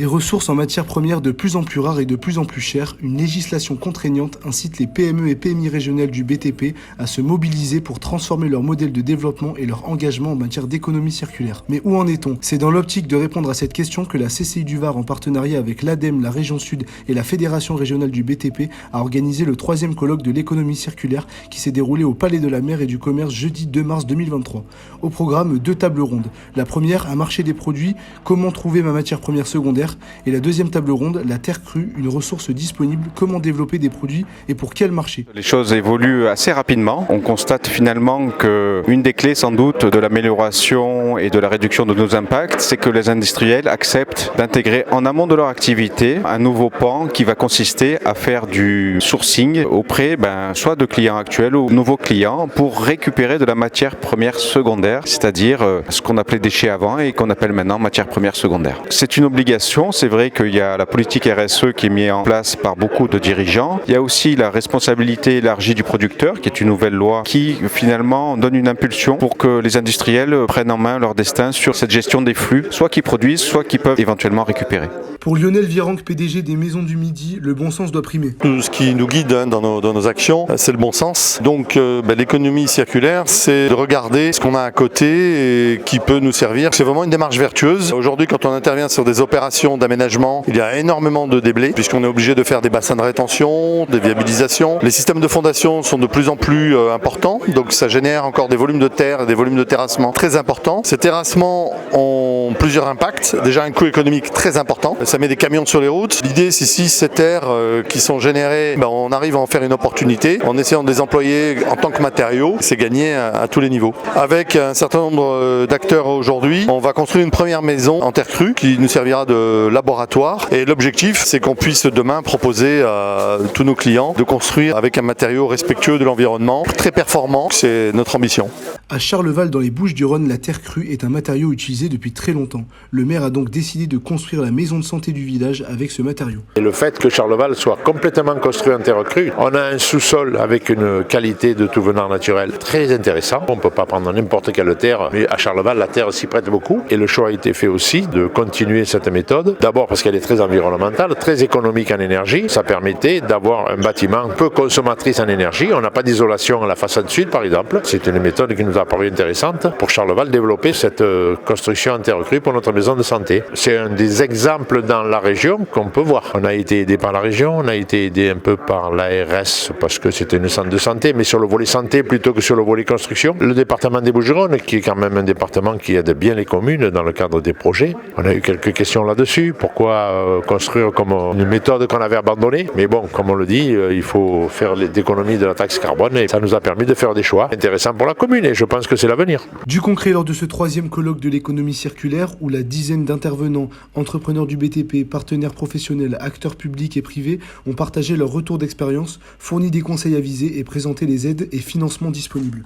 Des ressources en matières premières de plus en plus rares et de plus en plus chères, une législation contraignante incite les PME et PMI régionales du BTP à se mobiliser pour transformer leur modèle de développement et leur engagement en matière d'économie circulaire. Mais où en est-on? C'est dans l'optique de répondre à cette question que la CCI du Var, en partenariat avec l'ADEME, la région Sud et la Fédération régionale du BTP, a organisé le 3e colloque de l'économie circulaire qui s'est déroulé au Palais de la Mer et du Commerce jeudi 2 mars 2023. Au programme, 2 tables rondes. La première, un marché des produits, comment trouver ma matière première secondaire, et la deuxième table ronde, la terre crue, une ressource disponible, comment développer des produits et pour quel marché. Les choses évoluent assez rapidement. On constate finalement qu'une des clés sans doute de l'amélioration et de la réduction de nos impacts, c'est que les industriels acceptent d'intégrer en amont de leur activité un nouveau pan qui va consister à faire du sourcing auprès soit de clients actuels ou de nouveaux clients pour récupérer de la matière première secondaire, c'est-à-dire ce qu'on appelait déchets avant et qu'on appelle maintenant matière première secondaire. C'est une obligation. C'est vrai qu'il y a la politique RSE qui est mise en place par beaucoup de dirigeants. Il y a aussi la responsabilité élargie du producteur, qui est une nouvelle loi qui finalement donne une impulsion pour que les industriels prennent en main leur destin sur cette gestion des flux, soit qui produisent, soit qui peuvent éventuellement récupérer. Pour Lionel Virenque, PDG des Maisons du Midi, le bon sens doit primer. Tout ce qui nous guide dans nos actions, c'est le bon sens. Donc l'économie circulaire, c'est de regarder ce qu'on a à côté et qui peut nous servir. C'est vraiment une démarche vertueuse. Aujourd'hui, quand on intervient sur des opérations d'aménagement, il y a énormément de déblais puisqu'on est obligé de faire des bassins de rétention, des viabilisations. Les systèmes de fondation sont de plus en plus importants, donc ça génère encore des volumes de terre et des volumes de terrassement très importants. Ces terrassements ont plusieurs impacts. Déjà un coût économique très important. Ça met des camions sur les routes. L'idée, c'est si ces terres qui sont générées, on arrive à en faire une opportunité en essayant de les employer en tant que matériaux. C'est gagné à tous les niveaux. Avec un certain nombre d'acteurs aujourd'hui, on va construire une première maison en terre crue qui nous servira de laboratoire. Et l'objectif, c'est qu'on puisse demain proposer à tous nos clients de construire avec un matériau respectueux de l'environnement, très performant. C'est notre ambition. À Charleval, dans les Bouches-du-Rhône, la terre crue est un matériau utilisé depuis très longtemps. Le maire a donc décidé de construire la maison de santé du village avec ce matériau. Et le fait que Charleval soit complètement construit en terre crue, on a un sous-sol avec une qualité de tout venant naturel très intéressant. On ne peut pas prendre n'importe quelle terre, mais à Charleval, la terre s'y prête beaucoup. Et le choix a été fait aussi de continuer cette méthode. D'abord parce qu'elle est très environnementale, très économique en énergie. Ça permettait d'avoir un bâtiment peu consommatrice en énergie. On n'a pas d'isolation à la façade sud, par exemple. C'est une méthode qui nous a paru intéressante pour Charleval développer cette construction en terre crue pour notre maison de santé. C'est un des exemples dans la région qu'on peut voir. On a été aidé par la région, on a été aidé un peu par l'ARS parce que c'était une centre de santé, mais sur le volet santé plutôt que sur le volet construction. Le département des Bouches-du-Rhône, qui est quand même un département qui aide bien les communes dans le cadre des projets. On a eu quelques questions là-dessus. Pourquoi construire comme une méthode qu'on avait abandonnée? Mais bon, comme on le dit, il faut faire l'économie de la taxe carbone et ça nous a permis de faire des choix intéressants pour la commune et je pense que c'est l'avenir. Du concret lors de ce 3e colloque de l'économie circulaire où la dizaine d'intervenants, entrepreneurs du BTP, partenaires professionnels, acteurs publics et privés ont partagé leur retour d'expérience, fourni des conseils avisés et présenté les aides et financements disponibles.